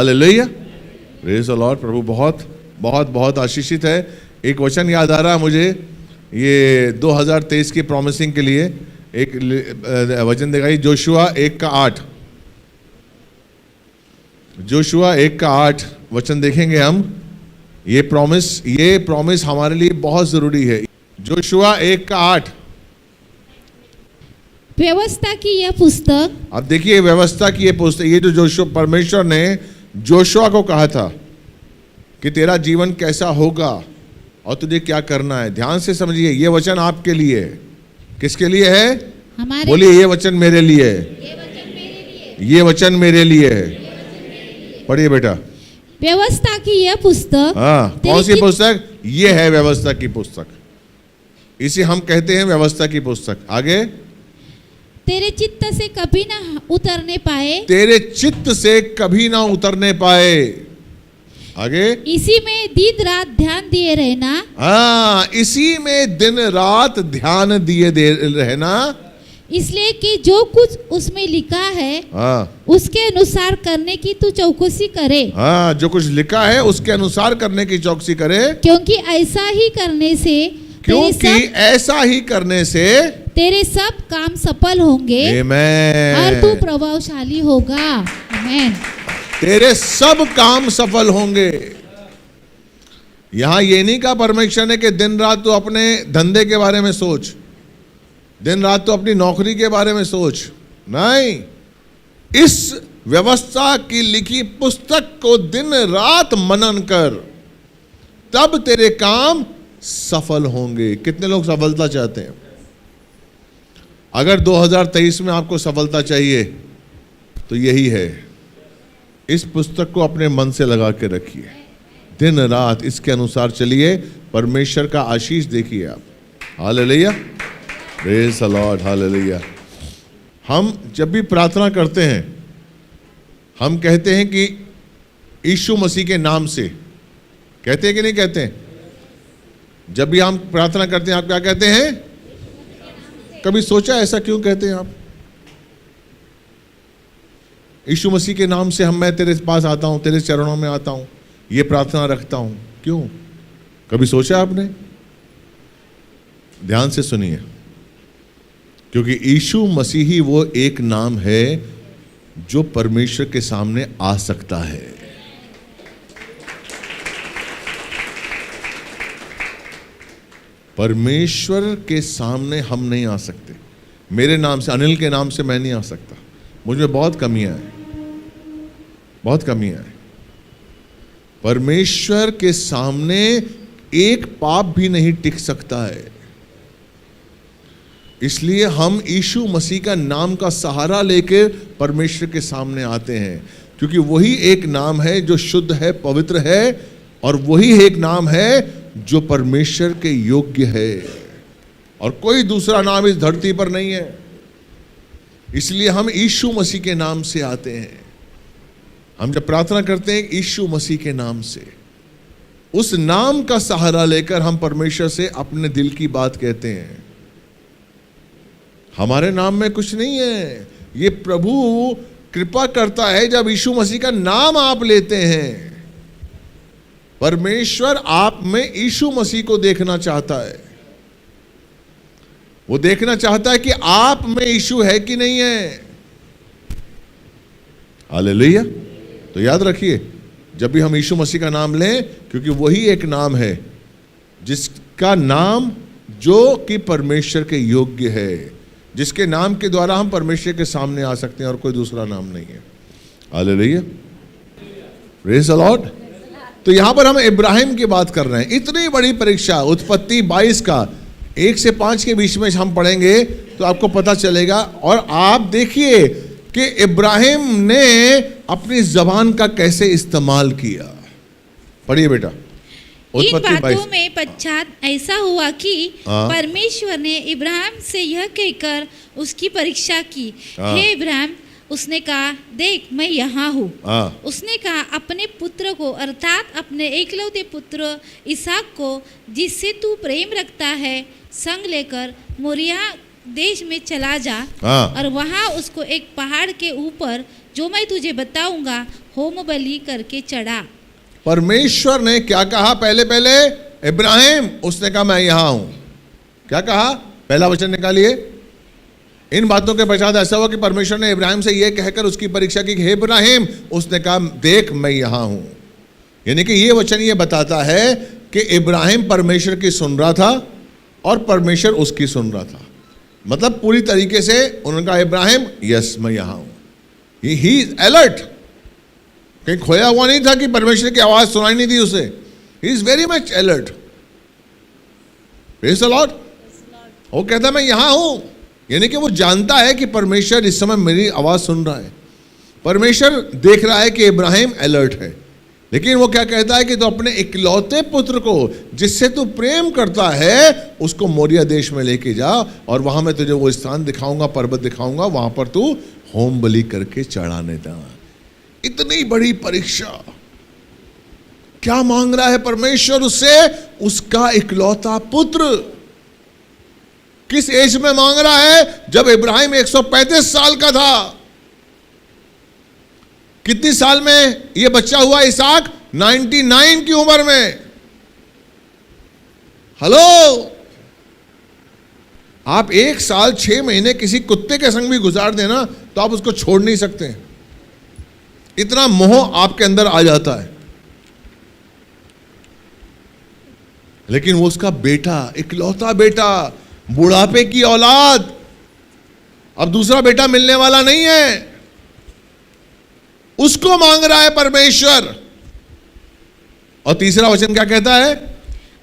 Hallelujah, praise the Lord. प्रभु बहुत बहुत बहुत आशीषित है। एक वचन याद आ रहा है मुझे, ये 2023 की प्रॉमिसिंग के लिए एक वचन दिखाई, जोशुआ 1:8। जोशुआ 1:8 वचन देखेंगे हम। ये प्रॉमिस हमारे लिए बहुत जरूरी है। जोशुआ 1:8। व्यवस्था की यह पुस्तक, अब देखिए व्यवस्था की ये पुस्तक, ये जो जोशुआ, परमेश्वर ने जोशुआ को कहा था कि तेरा जीवन कैसा होगा और तुझे क्या करना है। ध्यान से समझिए, ये वचन आपके लिए है। किसके लिए है? हमारे, बोलिए, ये वचन मेरे लिए है। ये वचन मेरे लिए है। पढ़िए बेटा। व्यवस्था की यह पुस्तक, हाँ, कौन सी पुस्तक? ये है व्यवस्था की पुस्तक। इसे हम कहते हैं व्यवस्था की पुस्तक। आगे, तेरे चित्त से कभी ना उतरने पाए, तेरे चित्त से कभी ना उतरने पाए। आगे, इसी में दिन रात ध्यान दिए रहना। हाँ, इसी में दिन रात ध्यान दिए रहना, इसलिए कि जो कुछ उसमें लिखा है हाँ, उसके अनुसार करने की तू चौकसी करे। हाँ, जो कुछ लिखा है उसके अनुसार करने की चौकसी करे, क्योंकि ऐसा ही करने से तेरे सब काम सफल होंगे। आमेन। और तू प्रभावशाली होगा। आमेन। तेरे सब काम सफल होंगे। यहां ये नहीं कहा परमेश्वर ने कि दिन रात तो अपने धंधे के बारे में सोच, दिन रात तो अपनी नौकरी के बारे में सोच। नहीं, इस व्यवस्था की लिखी पुस्तक को दिन रात मनन कर, तब तेरे काम सफल होंगे। कितने लोग सफलता चाहते हैं? अगर 2023 में आपको सफलता चाहिए तो यही है। इस पुस्तक को अपने मन से लगा के रखिए, दिन रात इसके अनुसार चलिए, परमेश्वर का आशीष देखिए आप। Hallelujah, praise the Lord, hallelujah. हम जब भी प्रार्थना करते हैं, हम कहते हैं कि यीशु मसीह के नाम से, कहते हैं कि नहीं कहते हैं? जब भी हम प्रार्थना करते हैं, आप क्या कहते हैं? कभी सोचा ऐसा क्यों कहते हैं आप? यीशु मसीह के नाम से मैं तेरे पास आता हूं, तेरे चरणों में आता हूं, ये प्रार्थना रखता हूं। क्यों? कभी सोचा आपने? ध्यान से सुनिए, क्योंकि यीशु मसीह ही वो एक नाम है जो परमेश्वर के सामने आ सकता है। परमेश्वर के सामने हम नहीं आ सकते। मेरे नाम से, अनिल के नाम से मैं नहीं आ सकता। मुझ में बहुत कमियां हैं, बहुत कमियां हैं। परमेश्वर के सामने एक पाप भी नहीं टिक सकता है। इसलिए हम यीशु मसीह का नाम का सहारा लेकर परमेश्वर के सामने आते हैं, क्योंकि वही एक नाम है जो शुद्ध है, पवित्र है, और वही एक नाम है जो परमेश्वर के योग्य है, और कोई दूसरा नाम इस धरती पर नहीं है। इसलिए हम यीशु मसीह के नाम से आते हैं। हम जब प्रार्थना करते हैं यीशु मसीह के नाम से, उस नाम का सहारा लेकर हम परमेश्वर से अपने दिल की बात कहते हैं। हमारे नाम में कुछ नहीं है, ये प्रभु कृपा करता है जब यीशु मसीह का नाम आप लेते हैं। परमेश्वर आप में यीशु मसीह को देखना चाहता है। वो देखना चाहता है कि आप में यीशु है कि नहीं है। हालेलुया। तो याद रखिए, जब भी हम यीशु मसीह का नाम लें, क्योंकि वही एक नाम है जिसका नाम जो कि परमेश्वर के योग्य है, जिसके नाम के द्वारा हम परमेश्वर के सामने आ सकते हैं, और कोई दूसरा नाम नहीं है। Hallelujah, praise the Lord. तो यहां पर हम इब्राहिम की बात कर रहे हैं। इतनी बड़ी परीक्षा, उत्पत्ति 22 का 1 से 5 के बीच में हम पढ़ेंगे तो आपको पता चलेगा। और आप देखिए कि इब्राहिम ने अपनी जबान का कैसे इस्तेमाल किया। पढ़िए बेटा। इन बातों में पश्चात ऐसा हुआ कि परमेश्वर ने इब्राहिम से यह कहकर उसकी परीक्षा की, हे इब्राहिम, उसने कहा, देख मैं यहाँ हूँ। उसने कहा, अपने पुत्र को अर्थात अपने एकलौते पुत्र इसहाक को, जिससे तू प्रेम रखता है, संग लेकर मोरिया देश में चला जा और वहाँ उसको एक पहाड़ के ऊपर, जो मैं तुझे बताऊंगा, होम बलि करके चढ़ा। परमेश्वर ने क्या कहा पहले पहले? इब्राहिम, उसने कहा मैं यहां हूं। क्या कहा? पहला वचन निकालिए। इन बातों के पश्चात ऐसा हुआ कि परमेश्वर ने इब्राहिम से यह कहकर उसकी परीक्षा की, हे इब्राहिम। उसने कहा देख मैं यहां हूं। यानी कि यह वचन ये बताता है कि इब्राहिम परमेश्वर की सुन रहा था और परमेश्वर उसकी सुन रहा था। मतलब पूरी तरीके से उन्होंने कहा इब्राहिम यस मैं यहां हूं। ही इज अलर्ट, कहीं खोया हुआ नहीं था कि परमेश्वर की आवाज सुनाई नहीं दी उसे। He is very much alert. Praise the Lord. वो कहता मैं यहां हूं, यानी कि वो जानता है कि परमेश्वर इस समय मेरी आवाज सुन रहा है। परमेश्वर देख रहा है कि इब्राहिम अलर्ट है, लेकिन वो क्या कहता है कि तो अपने इकलौते पुत्र को जिससे तू प्रेम करता है उसको मोरिया देश में लेके जा और वहां मैं तुझे वो स्थान दिखाऊंगा, पर्वत दिखाऊंगा, वहां पर तू होम बलि करके चढ़ाने जा। इतनी बड़ी परीक्षा। क्या मांग रहा है परमेश्वर उससे? उसका इकलौता पुत्र। किस एज में मांग रहा है? जब इब्राहिम 135 साल का था। कितनी साल में यह बच्चा हुआ इसाक? 99 की उम्र में। हेलो, आप 1 साल 6 महीने किसी कुत्ते के संग भी गुजार देना तो आप उसको छोड़ नहीं सकते। इतना मोह आपके अंदर आ जाता है। लेकिन वो उसका बेटा, इकलौता बेटा, बुढ़ापे की औलाद, अब दूसरा बेटा मिलने वाला नहीं है, उसको मांग रहा है परमेश्वर। और तीसरा वचन क्या कहता है?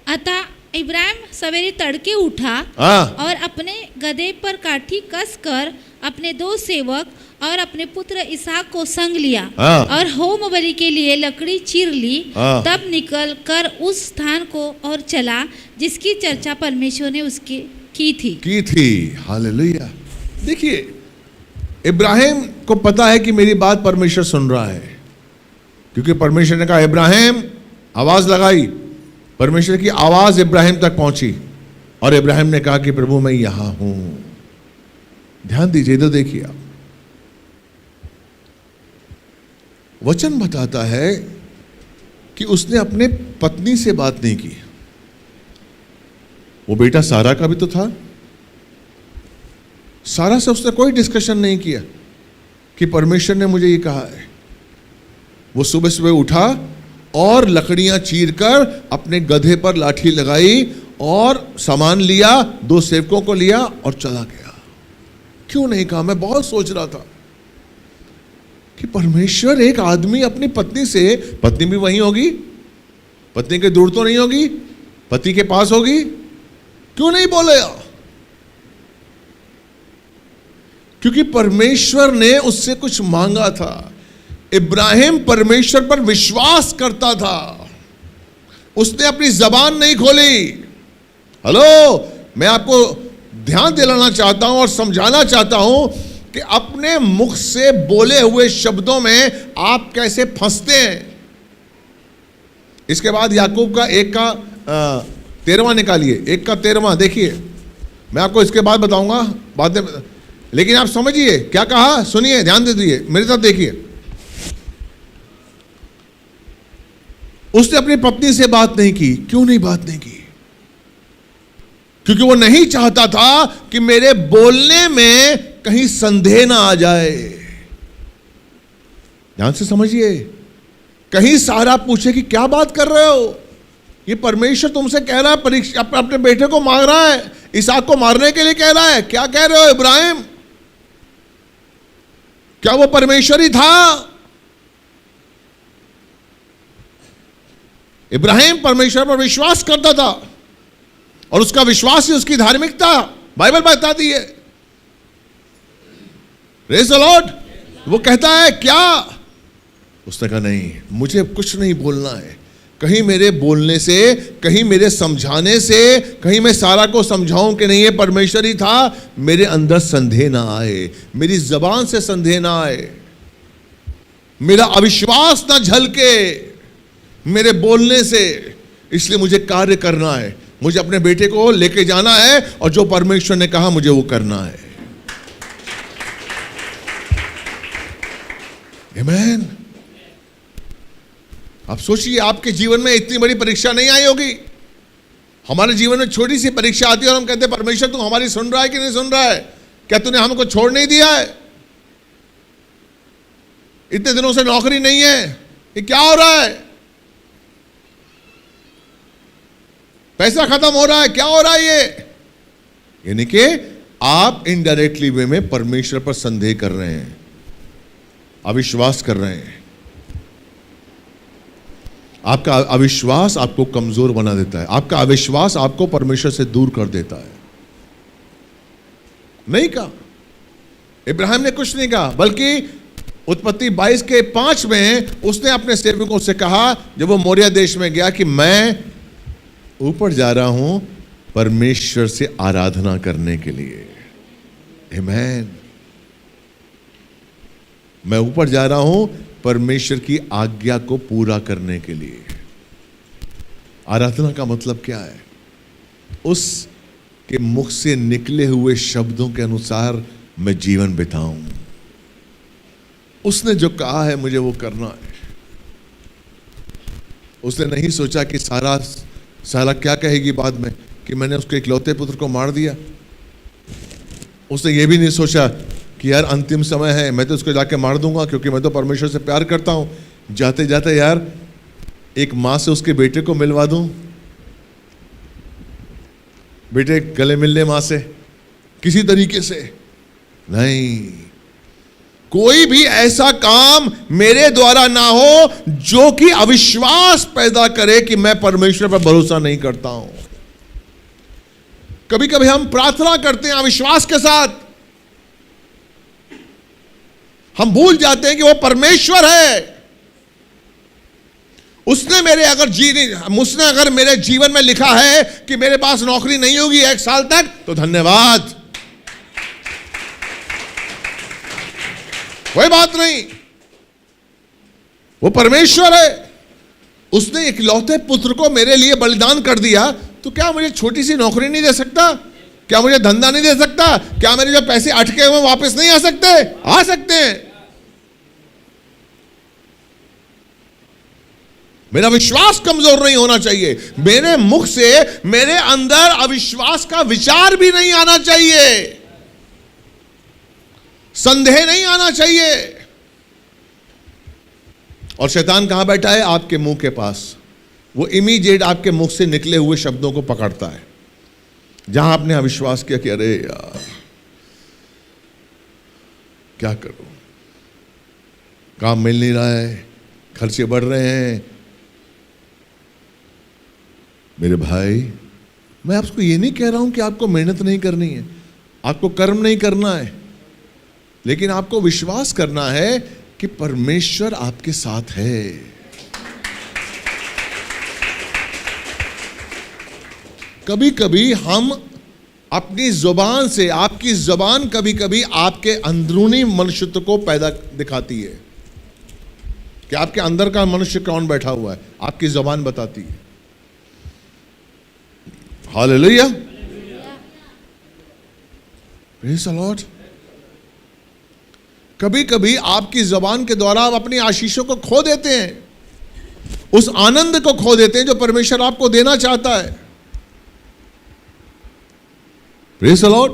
अतः इब्राहिम सवेरे तड़के उठा और अपने गधे पर काठी कसकर अपने 2 सेवक और अपने पुत्र इसहाक को संग लिया और होम बलि के लिए लकड़ी चीर ली। तब निकल कर उस स्थान को और चला जिसकी चर्चा परमेश्वर ने उसकी की थी। हालेलुया। देखिए, इब्राहिम को पता है कि मेरी बात परमेश्वर सुन रहा है, क्योंकि परमेश्वर ने कहा इब्राहिम, आवाज लगाई। परमेश्वर की आवाज इब्राहिम तक पहुंची और इब्राहिम ने कहा कि प्रभु मैं यहां हूं। ध्यान दीजिए, इधर देखिए आप। वचन बताता है कि उसने अपने पत्नी से बात नहीं की। वो बेटा सारा का भी तो था। सारा से उसने कोई डिस्कशन नहीं किया कि परमेश्वर ने मुझे ये कहा है। वो सुबह सुबह उठा और लकड़ियां चीरकर अपने गधे पर लाठी लगाई और सामान लिया, 2 सेवकों को लिया और चला गया। क्यों नहीं कहा? मैं बहुत सोच रहा था कि परमेश्वर, एक आदमी अपनी पत्नी से, पत्नी भी वहीं होगी, पत्नी के दूर तो नहीं होगी, पति के पास होगी, क्यों नहीं बोलेगा? क्योंकि परमेश्वर ने उससे कुछ मांगा था। इब्राहिम परमेश्वर पर विश्वास करता था, उसने अपनी जबान नहीं खोली। हेलो, मैं आपको ध्यान दिलाना चाहता हूं और समझाना चाहता हूं कि अपने मुख से बोले हुए शब्दों में आप कैसे फंसते हैं। इसके बाद याकूब का 1 का 13वां निकालिए, 1 का 13वां देखिए। मैं आपको इसके बाद बताऊंगा बाद में, लेकिन आप समझिए क्या कहा। सुनिए, ध्यान दे दीजिए, मेरे साथ देखिए। उसने अपनी पत्नी से बात नहीं की। क्यों नहीं बात नहीं की? क्योंकि वो नहीं चाहता था कि मेरे बोलने में कहीं संदेह ना आ जाए। ध्यान से समझिए। कहीं सारा पूछे कि क्या बात कर रहे हो, ये परमेश्वर तुमसे कह रहा है, परीक्षा अपने बेटे को मांग रहा है, इसहाक को मारने के लिए कह रहा है। क्या कह रहे हो इब्राहिम? क्या वो परमेश्वर ही था? इब्राहिम परमेश्वर पर विश्वास करता था और उसका विश्वास ही उसकी धार्मिकता, बाइबल बताती है। Praise the Lord. वो कहता है क्या? उसने कहा नहीं, मुझे कुछ नहीं बोलना है। कहीं मेरे बोलने से, कहीं मेरे समझाने से, कहीं मैं सारा को समझाऊं कि नहीं ये परमेश्वर ही था, मेरे अंदर संदेह ना आए, मेरी जबान से संदेह ना आए, मेरा अविश्वास ना झलके मेरे बोलने से। इसलिए मुझे कार्य करना है, मुझे अपने बेटे को लेके जाना है और जो परमेश्वर ने कहा मुझे वो करना है। आमीन। आप सोचिए, आपके जीवन में इतनी बड़ी परीक्षा नहीं आई होगी। हमारे जीवन में छोटी सी परीक्षा आती है और हम कहते हैं परमेश्वर तू हमारी सुन रहा है कि नहीं सुन रहा है, क्या तूने हमको छोड़ नहीं दिया है, इतने दिनों से नौकरी नहीं है, ये क्या हो रहा है, पैसा खत्म हो रहा है, क्या हो रहा है ये। यानी कि आप इनडायरेक्टली वे में परमेश्वर पर संदेह कर रहे हैं, अविश्वास कर रहे हैं। आपका अविश्वास आपको कमजोर बना देता है, आपका अविश्वास आपको परमेश्वर से दूर कर देता है। नहीं कहा, इब्राहिम ने कुछ नहीं कहा, बल्कि उत्पत्ति 22:5 में उसने अपने सेवकों से कहा, जब वो मोरिया देश में गया, कि मैं ऊपर जा रहा हूं परमेश्वर से आराधना करने के लिए। आमीन। मैं ऊपर जा रहा हूं परमेश्वर की आज्ञा को पूरा करने के लिए। आराधना का मतलब क्या है? उसके मुख से निकले हुए शब्दों के अनुसार मैं जीवन बिताऊं। उसने जो कहा है मुझे वो करना है। उसने नहीं सोचा कि सारा क्या कहेगी बाद में, कि मैंने उसके इकलौते पुत्र को मार दिया। उसने ये भी नहीं सोचा कि यार अंतिम समय है, मैं तो उसको जाके मार दूंगा क्योंकि मैं तो परमेश्वर से प्यार करता हूं। जाते जाते यार एक मां से उसके बेटे को मिलवा दूं, बेटे गले मिल ले मां से किसी तरीके से। नहीं, कोई भी ऐसा काम मेरे द्वारा ना हो जो कि अविश्वास पैदा करे कि मैं परमेश्वर पर भरोसा नहीं करता हूं। कभी कभी हम प्रार्थना करते हैं अविश्वास के साथ, हम भूल जाते हैं कि वो परमेश्वर है। उसने अगर मेरे जीवन में लिखा है कि मेरे पास नौकरी नहीं होगी 1 साल तक, तो धन्यवाद, कोई बात नहीं, वो परमेश्वर है। उसने इकलौते पुत्र को मेरे लिए बलिदान कर दिया, तो क्या मुझे छोटी सी नौकरी नहीं दे सकता? क्या मुझे धंधा नहीं दे सकता? क्या मेरे जो पैसे अटके हुए वापस नहीं आ सकते? आ सकते हैं। मेरा विश्वास कमजोर नहीं होना चाहिए। मेरे मुख से मेरे अंदर अविश्वास का विचार भी नहीं आना चाहिए, संदेह नहीं आना चाहिए। और शैतान कहां बैठा है? आपके मुंह के पास। वो इमीडिएट आपके मुख से निकले हुए शब्दों को पकड़ता है। जहां आपने अविश्वास किया कि अरे यार क्या करूं, काम मिल नहीं रहा है, खर्चे बढ़ रहे हैं। मेरे भाई, मैं आपको ये नहीं कह रहा हूं कि आपको मेहनत नहीं करनी है, आपको कर्म नहीं करना है, लेकिन आपको विश्वास करना है कि परमेश्वर आपके साथ है। कभी कभी हम अपनी जुबान से, आपकी जुबान कभी कभी आपके अंदरूनी मनुष्यत्व को पैदा दिखाती है कि आपके अंदर का मनुष्य कौन बैठा हुआ है, आपकी जुबान बताती है। Hallelujah, praise the Lord. कभी कभी आपकी जुबान के द्वारा आप अपनी आशीषों को खो देते हैं, उस आनंद को खो देते हैं जो परमेश्वर आपको देना चाहता है। Praise the Lord.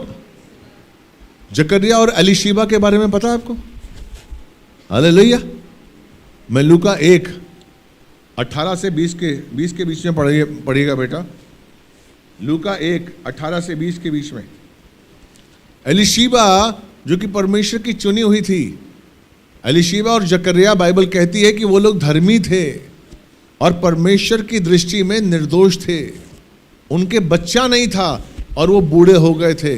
जकरिया और एलीशिबा के बारे में पता है आपको? हालेलुया। मैं लूका 1:18 से 20 के बीच में पढ़िएगा बेटा। लूका 1:18 से 20 के बीच में। एलीशिबा जो कि परमेश्वर की चुनी हुई थी, एलीशिबा और जकरिया, बाइबल कहती है कि वो लोग धर्मी थे और परमेश्वर की दृष्टि में निर्दोष थे। उनके बच्चा नहीं था और वो बूढ़े हो गए थे।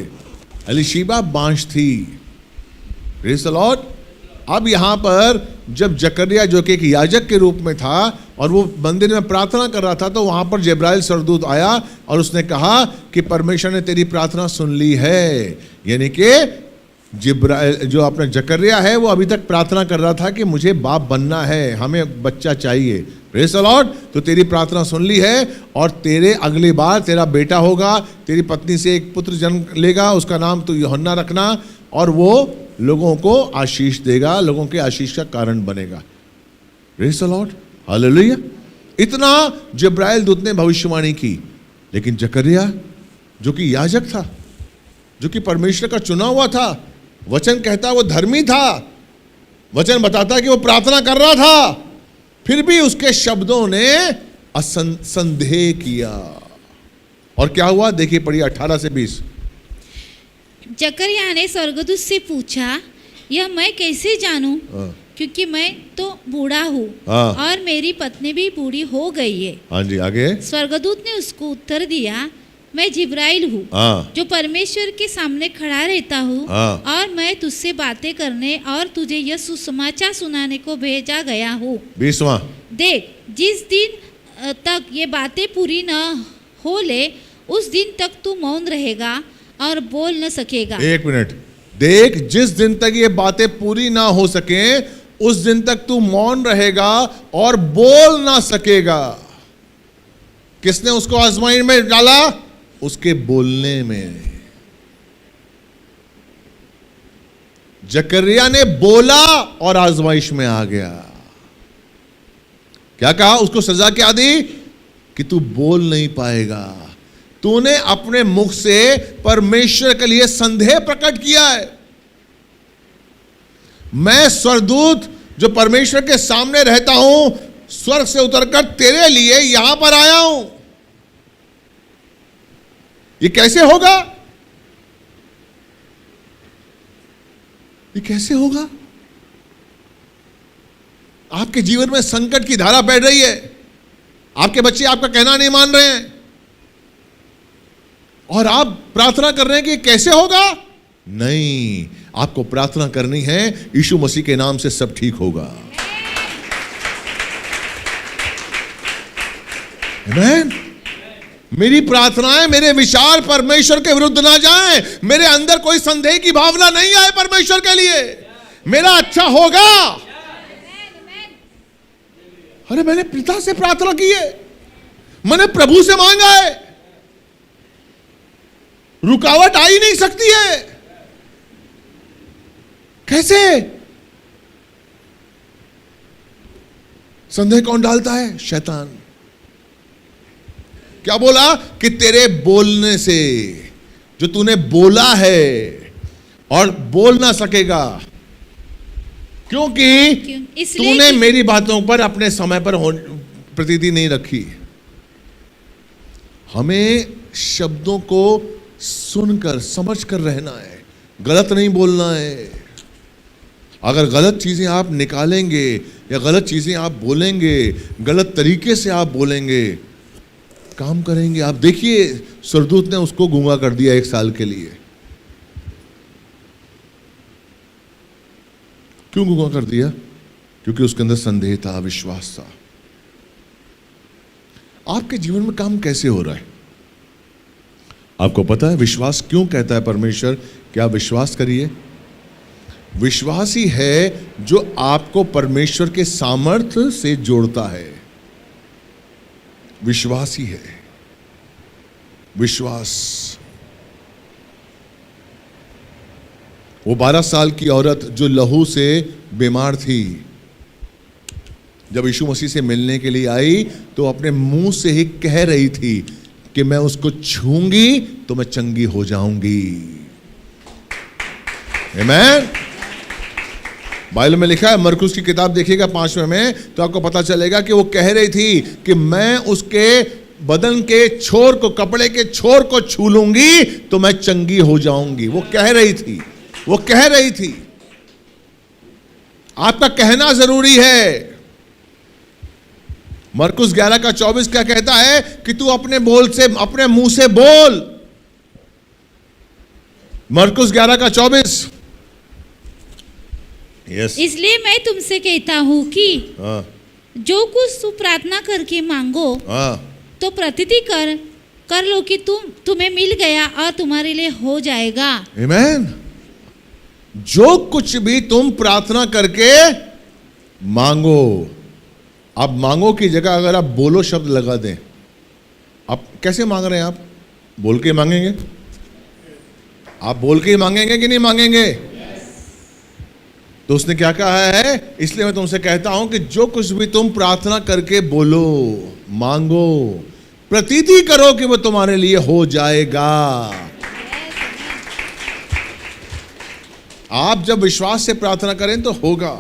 एलीशिबा बांझ थी। Praise the Lord. अब यहां पर जब जकरिया जो कि एक याजक के रूप में था और वो मंदिर में प्रार्थना कर रहा था, तो वहां पर जिब्राइल सरदूत आया और उसने कहा कि परमेश्वर ने तेरी प्रार्थना सुन ली है। यानी कि जिब्राइल जो अपना जकरिया है वो अभी तक प्रार्थना कर रहा था कि मुझे बाप बनना है, हमें बच्चा चाहिए। Praise the Lord. तो तेरी प्रार्थना सुन ली है और तेरे अगली बार तेरा बेटा होगा, तेरी पत्नी से एक पुत्र जन्म लेगा, उसका नाम तू यूहन्ना रखना, और वो लोगों को आशीष देगा, लोगों के आशीष का कारण बनेगा। Praise the Lord. हालेलुया। इतना जिब्राइल दूत ने भविष्यवाणी की, लेकिन जकरिया जो कि याजक था, जो कि परमेश्वर का चुना हुआ था, वचन कहता वो धर्मी था, वचन बताता कि वो प्रार्थना कर रहा था, फिर भी उसके शब्दों ने संदेह किया। और क्या हुआ देखिए, पढ़िए 18 से 20। जकरिया ने स्वर्गदूत से पूछा, यह मैं कैसे जानूं, क्योंकि मैं तो बूढ़ा हूँ और मेरी पत्नी भी बूढ़ी हो गई है। हाँ जी, आगे। स्वर्गदूत ने उसको उत्तर दिया, मैं जिब्राइल हूँ, जो परमेश्वर के सामने खड़ा रहता हूँ, और मैं तुझसे बातें करने और तुझे यह सुसमाचार सुनाने को भेजा गया हूँ। 20वां। देख, जिस दिन तक ये बातें पूरी न हो ले, उस दिन तक तू मौन रहेगा और बोल न सकेगा। एक मिनट, देख, जिस दिन तक ये बातें पूरी ना हो सके, उस दिन तक तू मौन रहेगा और बोल ना सकेगा। किसने उसको आजमाइश में डाला? उसके बोलने में। जकरिया ने बोला और आजमाइश में आ गया। क्या कहा? उसको सजा क्या दी? कि तू बोल नहीं पाएगा। तूने अपने मुख से परमेश्वर के लिए संदेह प्रकट किया है। मैं स्वर्गदूत जो परमेश्वर के सामने रहता हूं, स्वर्ग से उतरकर तेरे लिए यहां पर आया हूं। ये कैसे होगा? ये कैसे होगा? आपके जीवन में संकट की धारा बैठ रही है, आपके बच्चे आपका कहना नहीं मान रहे हैं, और आप प्रार्थना कर रहे हैं कि कैसे होगा? नहीं, आपको प्रार्थना करनी है, यीशु मसीह के नाम से सब ठीक होगा। आमीन। मेरी प्रार्थनाएं, मेरे विचार परमेश्वर के विरुद्ध ना जाएं, मेरे अंदर कोई संदेह की भावना नहीं आए परमेश्वर के लिए, मेरा अच्छा होगा। अरे मैंने पिता से प्रार्थना की है, मैंने प्रभु से मांगा है, रुकावट आ ही नहीं सकती है। कैसे? संदेह कौन डालता है? शैतान। क्या बोला? कि तेरे बोलने से, जो तूने बोला है और बोल ना सकेगा, क्योंकि तूने मेरी बातों पर अपने समय पर प्रतीति नहीं रखी। हमें शब्दों को सुनकर समझकर रहना है, गलत नहीं बोलना है। अगर गलत चीजें आप निकालेंगे या गलत चीजें आप बोलेंगे, गलत तरीके से आप बोलेंगे, काम करेंगे। आप देखिए, स्वर्गदूत ने उसको गूंगा कर दिया 1 साल के लिए। क्यों गूंगा कर दिया? क्योंकि उसके अंदर संदेह था, विश्वास था। आपके जीवन में काम कैसे हो रहा है? आपको पता है विश्वास क्यों कहता है परमेश्वर कि आप विश्वास करिए? विश्वास ही है जो आपको परमेश्वर के सामर्थ्य से जोड़ता है। विश्वास ही है, विश्वास। वो 12 साल की औरत जो लहू से बीमार थी, जब यीशु मसीह से मिलने के लिए आई तो अपने मुंह से ही कह रही थी कि मैं उसको छूंगी तो मैं चंगी हो जाऊंगी। आमीन। बाइबल में लिखा है, मरकुस की किताब देखिएगा 5वें में, तो आपको पता चलेगा कि वो कह रही थी कि मैं उसके बदन के छोर को, कपड़े के छोर को छू लूंगी तो मैं चंगी हो जाऊंगी। वो कह रही थी, वो कह रही थी। आपका कहना जरूरी है। मरकुस 11:24 क्या कहता है? कि तू अपने बोल से, अपने मुंह से बोल। मरकुस 11:24। Yes. इसलिए मैं तुमसे कहता हूं कि जो कुछ तू प्रार्थना करके मांगो तो प्रतीति कर लो कि तुम्हें मिल गया और तुम्हारे लिए हो जाएगा। आमीन। जो कुछ भी तुम प्रार्थना करके मांगो, आप मांगो की जगह अगर आप बोलो शब्द लगा दें। आप कैसे मांग रहे हैं? आप बोल के मांगेंगे? आप बोल के ही मांगेंगे कि नहीं मांगेंगे? तो उसने क्या कहा है, इसलिए मैं तुमसे कहता हूं कि जो कुछ भी तुम प्रार्थना करके बोलो, मांगो, प्रतीति करो कि वो तुम्हारे लिए हो जाएगा। आप जब विश्वास से प्रार्थना करें तो होगा।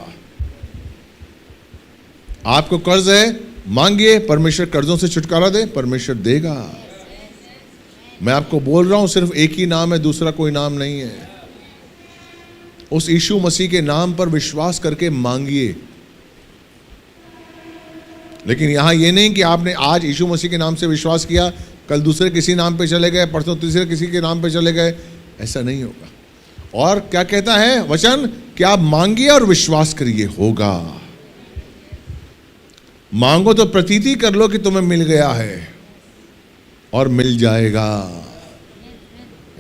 आपको कर्ज है, मांगिए, परमेश्वर कर्जों से छुटकारा दे, परमेश्वर देगा। मैं आपको बोल रहा हूं, सिर्फ एक ही नाम है, दूसरा कोई नाम नहीं है। उस यीशु मसीह के नाम पर विश्वास करके मांगिए। लेकिन यहां यह नहीं कि आपने आज यीशु मसीह के नाम से विश्वास किया, कल दूसरे किसी नाम पे चले गए, परसों तीसरे किसी के नाम पे चले गए, ऐसा नहीं होगा। और क्या कहता है वचन कि आप मांगिए और विश्वास करिए, होगा। मांगो तो प्रतीति कर लो कि तुम्हें मिल गया है और मिल जाएगा।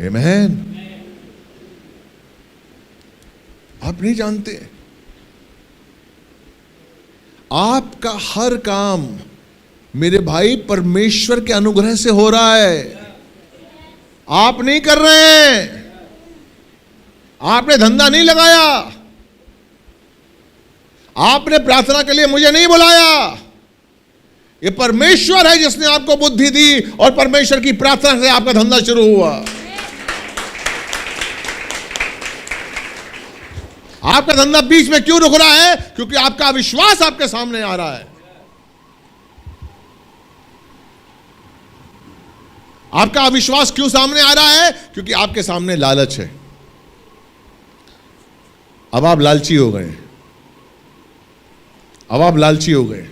आमीन। आप नहीं जानते, आपका हर काम मेरे भाई परमेश्वर के अनुग्रह से हो रहा है। आप नहीं कर रहे हैं, आपने धंधा नहीं लगाया, आपने प्रार्थना के लिए मुझे नहीं बुलाया। ये परमेश्वर है जिसने आपको बुद्धि दी और परमेश्वर की प्रार्थना से आपका धंधा शुरू हुआ। आपका धंधा बीच में क्यों रुक रहा है? क्योंकि आपका विश्वास आपके सामने आ रहा है। आपका अविश्वास क्यों सामने आ रहा है? क्योंकि आपके सामने लालच है। अब आप लालची हो गए, अब आप लालची हो गए।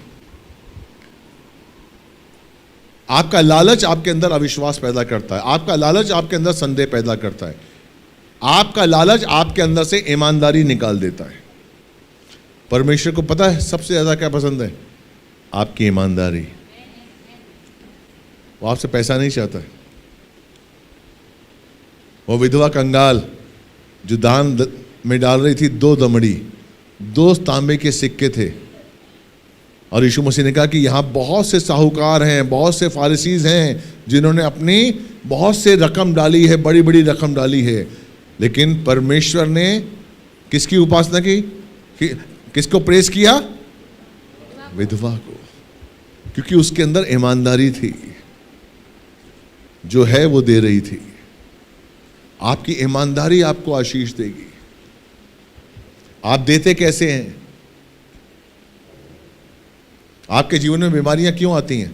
आपका लालच आपके अंदर अविश्वास पैदा करता है, आपका लालच आपके अंदर संदेह पैदा करता है, आपका लालच आपके अंदर से ईमानदारी निकाल देता है। परमेश्वर को पता है सबसे ज्यादा क्या पसंद है? आपकी ईमानदारी। वो आपसे पैसा नहीं चाहता है। वो विधवा कंगाल जो दान में डाल रही थी 2 दमड़ी, 2 तांबे के सिक्के थे, और यीशु मसीह ने कहा कि यहां बहुत से साहूकार हैं, बहुत से फारिसीज हैं जिन्होंने अपनी बहुत से रकम डाली है, बड़ी बड़ी रकम डाली है, लेकिन परमेश्वर ने किसकी उपासना की? किसको प्रेस किया? विधवा को, क्योंकि उसके अंदर ईमानदारी थी। जो है वो दे रही थी। आपकी ईमानदारी आपको आशीष देगी। आप देते कैसे हैं? आपके जीवन में बीमारियां क्यों आती हैं?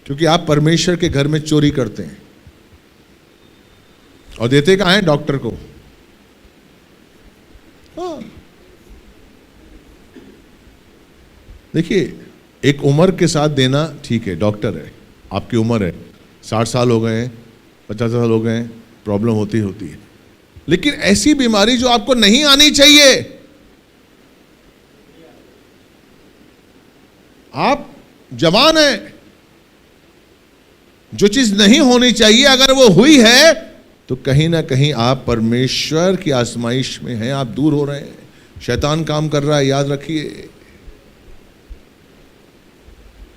क्योंकि आप परमेश्वर के घर में चोरी करते हैं। और देते कहां हैं? डॉक्टर को। देखिए, एक उम्र के साथ देना ठीक है, डॉक्टर है, आपकी उम्र है, 60 साल हो गए हैं, 50 साल हो गए हैं, प्रॉब्लम होती है। लेकिन ऐसी बीमारी जो आपको नहीं आनी चाहिए, आप जवान हैं, जो चीज नहीं होनी चाहिए अगर वो हुई है तो कहीं ना कहीं आप परमेश्वर की आजमाइश में हैं, आप दूर हो रहे हैं, शैतान काम कर रहा है, याद रखिए।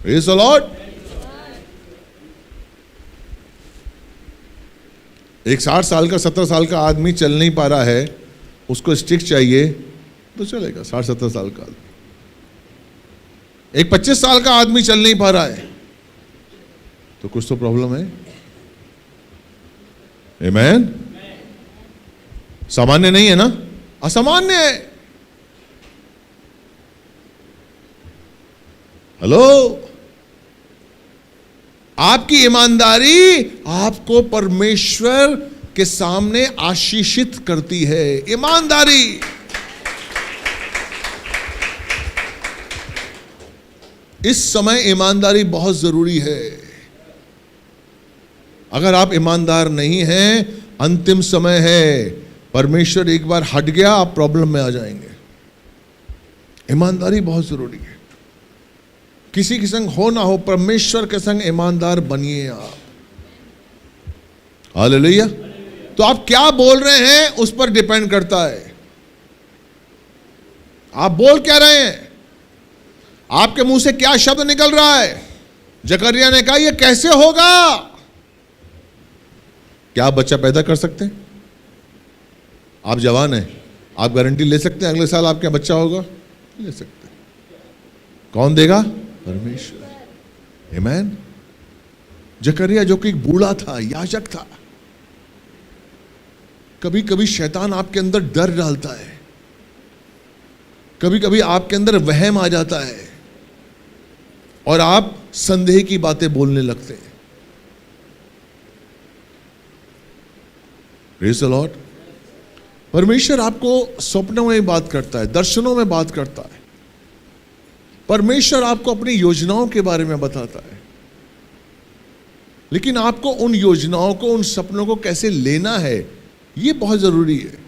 Praise the Lord. एक 60 साल का 70 साल का आदमी चल नहीं पा रहा है, उसको स्टिक चाहिए तो चलेगा। 60-70 साल का आदमी, एक 25 साल का आदमी चल नहीं पा रहा है तो कुछ तो प्रॉब्लम है। आमीन। सामान्य नहीं है ना, असामान्य है। हेलो, आपकी ईमानदारी आपको परमेश्वर के सामने आशीषित करती है। ईमानदारी। इस समय ईमानदारी बहुत जरूरी है। अगर आप ईमानदार नहीं हैं, अंतिम समय है, परमेश्वर एक बार हट गया, आप प्रॉब्लम में आ जाएंगे। ईमानदारी बहुत जरूरी है। किसी के संग हो ना हो, परमेश्वर के संग ईमानदार बनिए आप। हालेलुया। तो आप क्या बोल रहे हैं उस पर डिपेंड करता है। आप बोल क्या रहे हैं, आपके मुंह से क्या शब्द निकल रहा है। जकरिया ने कहा यह कैसे होगा? क्या आप बच्चा पैदा कर सकते हैं? आप जवान हैं, आप गारंटी ले सकते हैं अगले साल आपके यहाँ बच्चा होगा? ले सकते हैं। कौन देगा? परमेश्वर। आमीन। जकरिया जो कि एक बूढ़ा था, याजक था, कभी कभी शैतान आपके अंदर डर डालता है, कभी कभी आपके अंदर वहम आ जाता है और आप संदेह की बातें बोलने लगते हैं। Praise the Lord. परमेश्वर आपको स्वप्नों में बात करता है, दर्शनों में बात करता है। परमेश्वर आपको अपनी योजनाओं के बारे में बताता है, लेकिन आपको उन योजनाओं को, उन सपनों को कैसे लेना है, यह बहुत जरूरी है।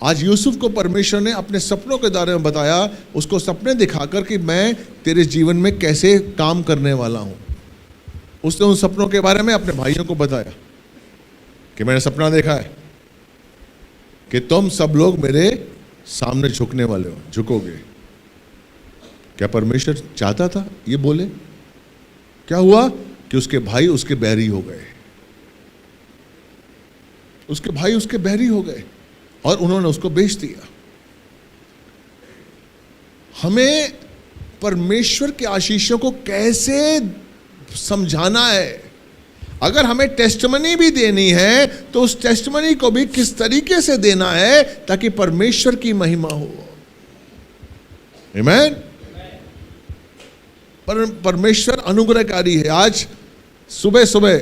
आज यूसुफ को परमेश्वर ने अपने सपनों के बारे में बताया, उसको सपने दिखाकर कि मैं तेरे जीवन में कैसे काम करने वाला हूं। उसने उन सपनों के बारे में अपने भाइयों को बताया कि मैंने सपना देखा है कि तुम सब लोग मेरे सामने झुकने वाले हो, झुकोगे। क्या परमेश्वर चाहता था ये बोले? क्या हुआ कि उसके भाई उसके बैरी हो गए, उसके भाई उसके बैरी हो गए और उन्होंने उसको बेच दिया। हमें परमेश्वर के आशीषों को कैसे समझाना है, अगर हमें टेस्टमनी भी देनी है तो उस टेस्टमनी को भी किस तरीके से देना है ताकि परमेश्वर की महिमा हो। आमीन। परमेश्वर अनुग्रहकारी है। आज सुबह सुबह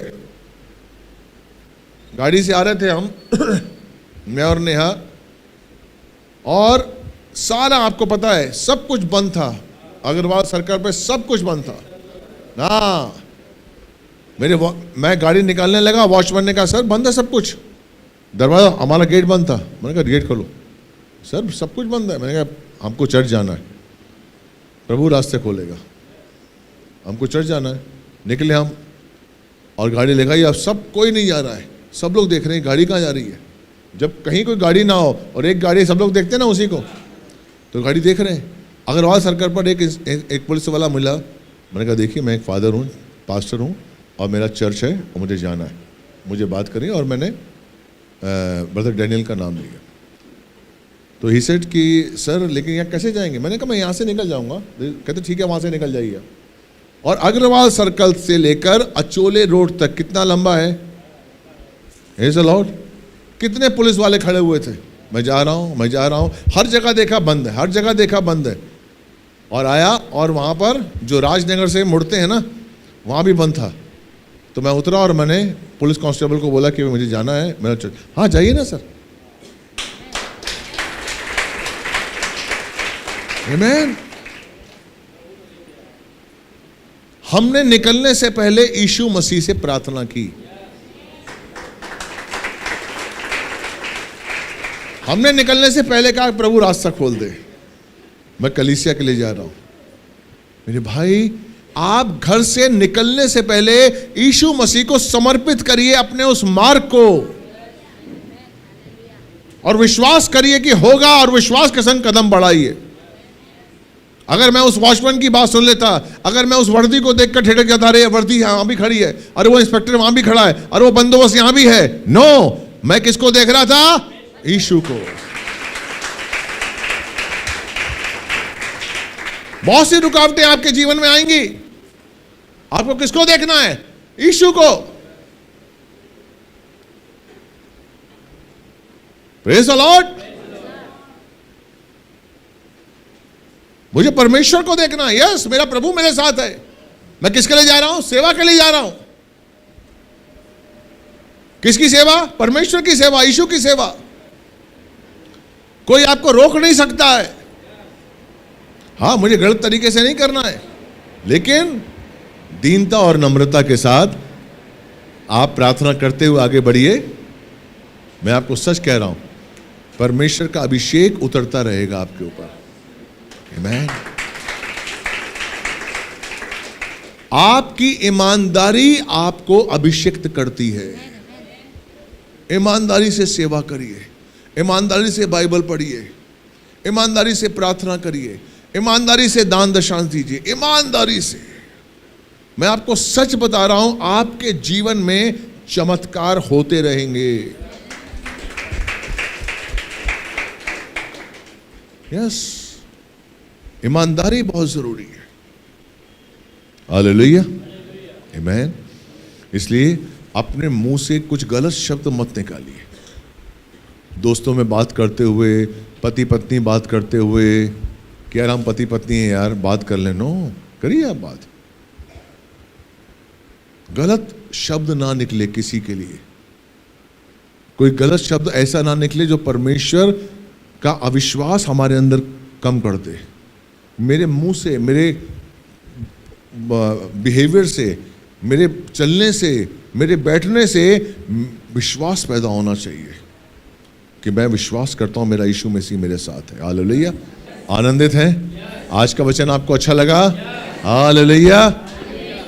गाड़ी से आ रहे थे हम मैं और नेहा, और सारा आपको पता है सब कुछ बंद था, अग्रवाल सर्कल पे सब कुछ बंद था ना। मैं गाड़ी निकालने लगा, वॉचमैन ने कहा सर बंद है सब कुछ, दरवाजा हमारा गेट बंद था। मैंने कहा गेट खोलो। सर सब कुछ बंद है। मैंने कहा हमको चर्च जाना है, प्रभु रास्ते खोलेगा, हमको चर्च जाना है। निकले हम और गाड़ी लगाई, अब सब कोई नहीं जा रहा है, सब लोग देख रहे हैं गाड़ी कहाँ जा रही है। जब कहीं कोई गाड़ी ना हो और एक गाड़ी सब लोग देखते हैं ना उसी को, तो गाड़ी देख रहे हैं। अग्रवाल सर्कल पर एक पुलिस वाला मिला। मैंने कहा देखिए मैं एक फादर हूँ, पास्टर हूँ और मेरा चर्च है और मुझे जाना है, मुझे बात करिए। और मैंने ब्रदर डैनियल का नाम लिया। तो ही सेड कि सर लेकिन यहाँ कैसे जाएंगे? मैंने कहा मैं यहाँ से निकल जाऊँगा। कहते ठीक है वहाँ से निकल जाइए। और अग्रवाल सर्कल से लेकर अचोले रोड तक कितना लंबा है? Praise the Lord. कितने पुलिस वाले खड़े हुए थे, मैं जा रहा हूँ, मैं जा रहा हूँ। हर जगह देखा बंद है, हर जगह देखा बंद है। और आया और वहाँ पर जो राजनगर से मुड़ते हैं ना, वहाँ भी बंद था। तो मैं उतरा और मैंने पुलिस कांस्टेबल को बोला कि मुझे जाना है। मैंने हाँ जाइए ना सर। आमीन। हमने निकलने से पहले यीशु मसीह से प्रार्थना की। हमने निकलने से पहले कहा प्रभु रास्ता खोल दे, मैं कलीसिया के लिए जा रहा हूं। मेरे भाई आप घर से निकलने से पहले यीशु मसीह को समर्पित करिए अपने उस मार्ग को, और विश्वास करिए कि होगा, और विश्वास के संग कदम बढ़ाइए। अगर मैं उस वॉचमैन की बात सुन लेता, अगर मैं उस वर्दी को देखकर ठिठक जाता, अरे वर्दी यहां भी खड़ी है, अरे वो इंस्पेक्टर वहां भी खड़ा है, अरे वो बंदोबस्त यहां भी है। नो, मैं किसको देख रहा था? यीशु को। बहुत सी रुकावटें आपके जीवन में आएंगी, आपको किसको देखना है? यीशु को। Praise the Lord. मुझे परमेश्वर को देखना है। यस, मेरा प्रभु मेरे साथ है। मैं किसके लिए जा रहा हूं? सेवा के लिए जा रहा हूं। किसकी सेवा? परमेश्वर की सेवा, यीशु की सेवा। कोई आपको रोक नहीं सकता है। हाँ, मुझे गलत तरीके से नहीं करना है, लेकिन दीनता और नम्रता के साथ आप प्रार्थना करते हुए आगे बढ़िए। मैं आपको सच कह रहा हूं, परमेश्वर का अभिषेक उतरता रहेगा आपके ऊपर। आमीन। आपकी ईमानदारी आपको अभिषेक्त करती है। ईमानदारी से सेवा करिए, ईमानदारी से बाइबल पढ़िए, ईमानदारी से प्रार्थना करिए, ईमानदारी से दान दशांश दीजिए, ईमानदारी से। मैं आपको सच बता रहा हूं, आपके जीवन में चमत्कार होते रहेंगे। यस, ईमानदारी बहुत जरूरी है। हालेलुया, आमीन। इसलिए अपने मुंह से कुछ गलत शब्द मत निकालिए। दोस्तों में बात करते हुए, पति पत्नी बात करते हुए कि यार हम पति पत्नी हैं यार, बात कर लें। नो, करिए आप बात। गलत शब्द ना निकले किसी के लिए। कोई गलत शब्द ऐसा ना निकले जो परमेश्वर का अविश्वास हमारे अंदर कम कर दे। मेरे मुंह से, मेरे बिहेवियर से, मेरे चलने से, मेरे बैठने से विश्वास पैदा होना चाहिए कि मैं विश्वास करता हूं मेरा यीशु मसीह मेरे साथ है। हालेलुया। आनंदित हैं? आज का वचन आपको अच्छा लगा? Hallelujah,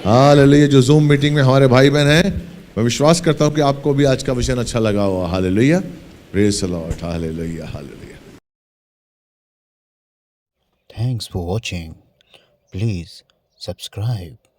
hallelujah. जो जूम मीटिंग में हमारे भाई बहन हैं, मैं विश्वास करता हूं कि आपको भी आज का वचन अच्छा लगा होगा। Hallelujah, praise the Lord. Hallelujah, hallelujah. Thanks for watching. Please subscribe.